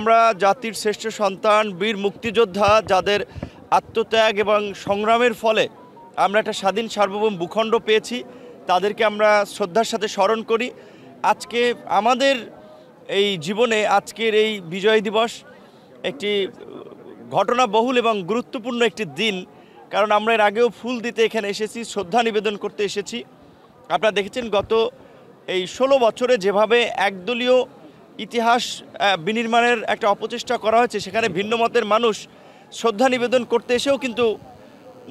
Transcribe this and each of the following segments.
আমরা জাতির শ্রেষ্ঠ সন্তান বীর মুক্তিযোদ্ধা যাদের আত্মত্যাগ এবং সংগ্রামের ফলে আমরা একটা স্বাধীন সার্বভৌম ভূখণ্ড পেয়েছি, তাদেরকে আমরা শ্রদ্ধার সাথে স্মরণ করি। আজকে আমাদের এই জীবনে আজকের এই বিজয় দিবস একটি ঘটনাবহুল এবং গুরুত্বপূর্ণ একটি দিন, কারণ আমরা এর আগেও ফুল দিতে এখানে এসেছি, শ্রদ্ধা নিবেদন করতে এসেছি। আপনারা দেখেছেন গত এই 16 বছরে যেভাবে একদলীয় ইতিহাস বিনির্মাণের একটা অপচেষ্টা করা হয়েছে, সেখানে ভিন্ন মতের মানুষ শ্রদ্ধা নিবেদন করতে এসেও কিন্তু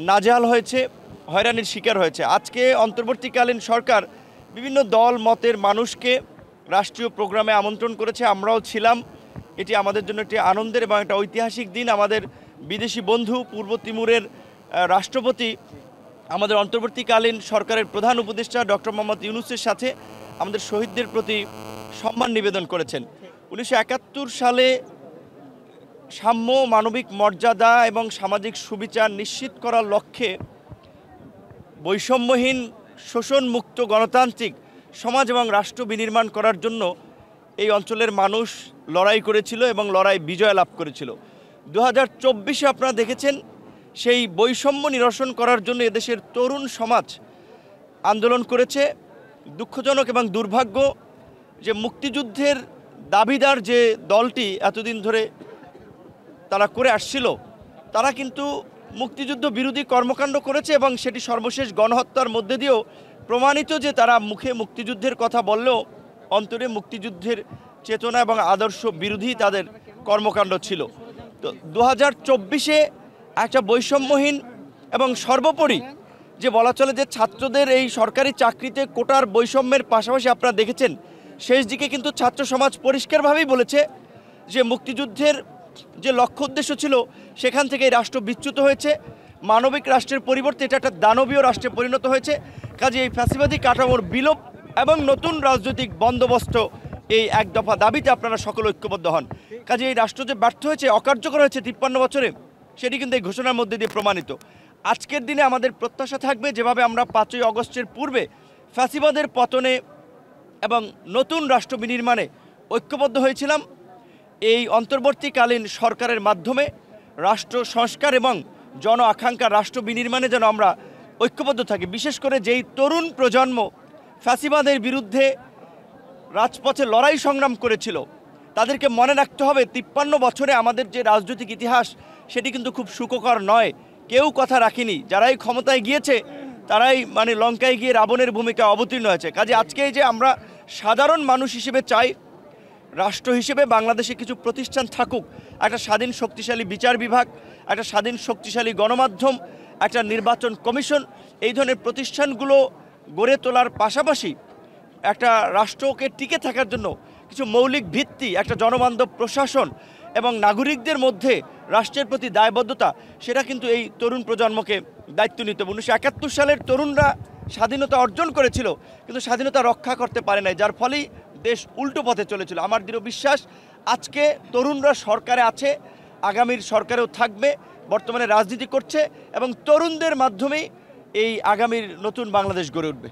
নাজেহাল হয়েছে, হয়রানির শিকার হয়েছে। আজকে অন্তর্বর্তীকালীন সরকার বিভিন্ন দল মতের মানুষকে রাষ্ট্রীয় প্রোগ্রামে আমন্ত্রণ করেছে, আমরাও ছিলাম। এটি আমাদের জন্য একটি আনন্দের এবং একটা ঐতিহাসিক দিন। আমাদের বিদেশি বন্ধু পূর্ব তিমুরের রাষ্ট্রপতি আমাদের অন্তর্বর্তীকালীন সরকারের প্রধান উপদেষ্টা ডক্টর মোহাম্মদ ইউনূসের সাথে আমাদের শহীদদের প্রতি সম্মান নিবেদন করেছেন। 1971 সালে সাম্য, মানবিক মর্যাদা এবং সামাজিক সুবিচার নিশ্চিত করার লক্ষ্যে বৈষম্যহীন, শোষণমুক্ত গণতান্ত্রিক সমাজ এবং রাষ্ট্র বিনির্মাণ করার জন্য এই অঞ্চলের মানুষ লড়াই করেছিল এবং লড়াই বিজয় লাভ করেছিল। 2024-এ আপনারা দেখেছেন সেই বৈষম্য নিরসন করার জন্য এদেশের তরুণ সমাজ আন্দোলন করেছে। দুঃখজনক এবং দুর্ভাগ্য যে মুক্তিযুদ্ধের দাবিদার যে দলটি এতদিন ধরে তারা করে আসছিল, তারা কিন্তু মুক্তিযুদ্ধ বিরোধী কর্মকাণ্ড করেছে এবং সেটি সর্বশেষ গণহত্যার মধ্যে দিয়েও প্রমাণিত যে তারা মুখে মুক্তিযুদ্ধের কথা বললেও অন্তরে মুক্তিযুদ্ধের চেতনা এবং আদর্শ বিরোধী তাদের কর্মকাণ্ড ছিল। তো 2024-এ একটা বৈষম্যহীন এবং সর্বোপরি যে বলা চলে যে ছাত্রদের এই সরকারি চাকরিতে কোটার বৈষম্যের পাশাপাশি আপনারা দেখেছেন শেষ দিকে কিন্তু ছাত্র সমাজ পরিষ্কারভাবেই বলেছে যে মুক্তিযুদ্ধের যে লক্ষ্য উদ্দেশ্য ছিল সেখান থেকে এই রাষ্ট্র বিচ্যুত হয়েছে, মানবিক রাষ্ট্রের পরিবর্তে এটা একটা দানবীয় রাষ্ট্রে পরিণত হয়েছে। কাজে এই ফ্যাসিবাদী কাঠামোর বিলোপ এবং নতুন রাজনৈতিক বন্দোবস্ত, এই এক দফা দাবিতে আপনারা সকলে ঐক্যবদ্ধ হন। কাজে এই রাষ্ট্র যে ব্যর্থ হয়েছে, অকার্যকর হয়েছে 53 বছরে, সেটি কিন্তু এই ঘোষণার মধ্যে দিয়ে প্রমাণিত। আজকের দিনে আমাদের প্রত্যাশা থাকবে যেভাবে আমরা 5ই অগস্টের পূর্বে ফ্যাসিবাদের পতনে এবং নতুন রাষ্ট্র বিনির্মাণে ঐক্যবদ্ধ হয়েছিলাম, এই অন্তর্বর্তীকালীন সরকারের মাধ্যমে রাষ্ট্র সংস্কার এবং জন আকাঙ্ক্ষা রাষ্ট্র বিনির্মাণে যেন আমরা ঐক্যবদ্ধ থাকি। বিশেষ করে যেই তরুণ প্রজন্ম ফ্যাসিবাদের বিরুদ্ধে রাজপথে লড়াই সংগ্রাম করেছিল, তাদেরকে মনে রাখতে হবে 53 বছরে আমাদের যে রাজনৈতিক ইতিহাস সেটি কিন্তু খুব সুখকর নয়। কেউ কথা রাখেনি, যারাই ক্ষমতায় গিয়েছে তারাই লঙ্কায় গিয়ে রাবণের ভূমিকা অবতীর্ণ হয়েছে। কাজে আজকে যে আমরা সাধারণ মানুষ হিসেবে চাই রাষ্ট্র হিসেবে বাংলাদেশে কিছু প্রতিষ্ঠান থাকুক, একটা স্বাধীন শক্তিশালী বিচার বিভাগ, একটা স্বাধীন শক্তিশালী গণমাধ্যম, একটা নির্বাচন কমিশন, এই ধরনের প্রতিষ্ঠানগুলো গড়ে তোলার পাশাপাশি একটা রাষ্ট্রকে টিকে থাকার জন্য কিছু মৌলিক ভিত্তি, একটা জনবান্ধব প্রশাসন এবং নাগরিকদের মধ্যে রাষ্ট্রের প্রতি দায়বদ্ধতা, সেটা কিন্তু এই তরুণ প্রজন্মকে দায়িত্ব নিতে হবে। 1971 সালের তরুণরা স্বাধীনতা অর্জন করেছিল কিন্তু স্বাধীনতা রক্ষা করতে পারে নাই, যার ফলেই দেশ উল্টো পথে চলেছিল। আমার দৃঢ় বিশ্বাস আজকে তরুণরা সরকারে আছে, আগামীর সরকারেও থাকবে, বর্তমানে রাজনীতি করছে এবং তরুণদের মাধ্যমেই এই আগামীর নতুন বাংলাদেশ গড়ে উঠবে।